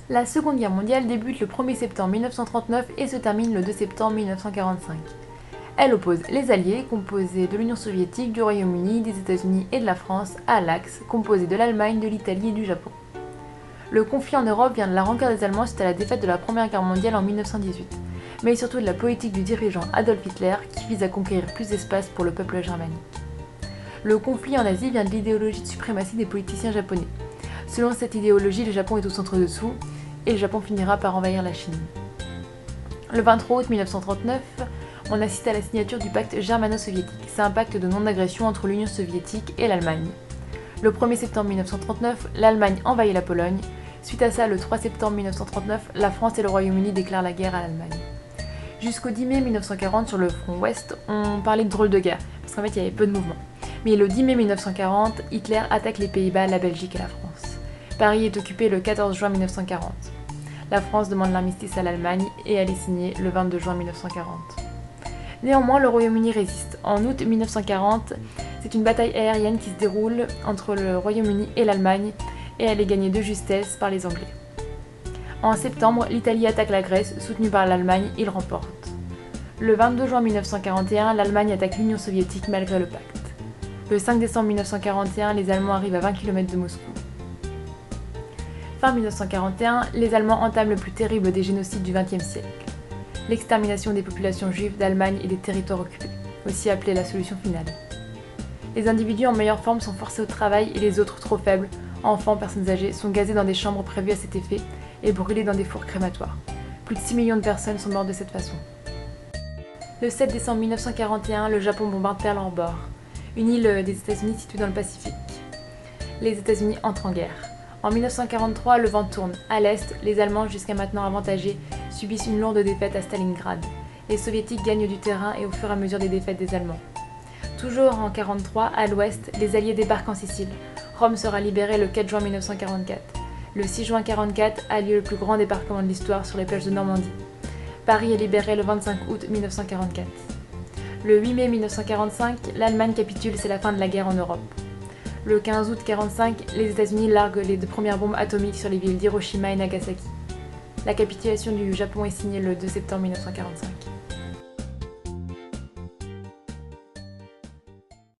La Seconde Guerre mondiale débute le 1er septembre 1939 et se termine le 2 septembre 1945. Elle oppose les Alliés, composés de l'Union soviétique, du Royaume-Uni, des États-Unis et de la France, à l'Axe, composé de l'Allemagne, de l'Italie et du Japon. Le conflit en Europe vient de la rancœur des Allemands suite à la défaite de la Première Guerre mondiale en 1918, mais surtout de la politique du dirigeant Adolf Hitler qui vise à conquérir plus d'espace pour le peuple germanique. Le conflit en Asie vient de l'idéologie de suprématie des politiciens japonais. Selon cette idéologie, le Japon est au centre de tout, et le Japon finira par envahir la Chine. Le 23 août 1939, on assiste à la signature du pacte germano-soviétique. C'est un pacte de non-agression entre l'Union soviétique et l'Allemagne. Le 1er septembre 1939, l'Allemagne envahit la Pologne. Suite à ça, le 3 septembre 1939, la France et le Royaume-Uni déclarent la guerre à l'Allemagne. Jusqu'au 10 mai 1940, sur le front ouest, on parlait de drôle de guerre, parce qu'en fait il y avait peu de mouvements. Mais le 10 mai 1940, Hitler attaque les Pays-Bas, la Belgique et la France. Paris est occupé le 14 juin 1940. La France demande l'armistice à l'Allemagne et elle est signée le 22 juin 1940. Néanmoins, le Royaume-Uni résiste. En août 1940, c'est une bataille aérienne qui se déroule entre le Royaume-Uni et l'Allemagne et elle est gagnée de justesse par les Anglais. En septembre, l'Italie attaque la Grèce, soutenue par l'Allemagne, ils remportent. Le 22 juin 1941, l'Allemagne attaque l'Union soviétique malgré le pacte. Le 5 décembre 1941, les Allemands arrivent à 20 km de Moscou. Fin 1941, les Allemands entament le plus terrible des génocides du XXe siècle. L'extermination des populations juives d'Allemagne et des territoires occupés, aussi appelée la solution finale. Les individus en meilleure forme sont forcés au travail et les autres trop faibles, enfants, personnes âgées, sont gazés dans des chambres prévues à cet effet et brûlés dans des fours crématoires. Plus de 6 millions de personnes sont mortes de cette façon. Le 7 décembre 1941, le Japon bombarde Pearl Harbor, une île des États-Unis située dans le Pacifique. Les États-Unis entrent en guerre. En 1943, le vent tourne. À l'est, les Allemands, jusqu'à maintenant avantagés, subissent une lourde défaite à Stalingrad. Les Soviétiques gagnent du terrain et au fur et à mesure des défaites des Allemands. Toujours en 1943, à l'ouest, les Alliés débarquent en Sicile. Rome sera libérée le 4 juin 1944. Le 6 juin 1944 a lieu le plus grand débarquement de l'histoire sur les plages de Normandie. Paris est libéré le 25 août 1944. Le 8 mai 1945, l'Allemagne capitule, c'est la fin de la guerre en Europe. Le 15 août 1945, les États-Unis larguent les 2 premières bombes atomiques sur les villes d'Hiroshima et Nagasaki. La capitulation du Japon est signée le 2 septembre 1945.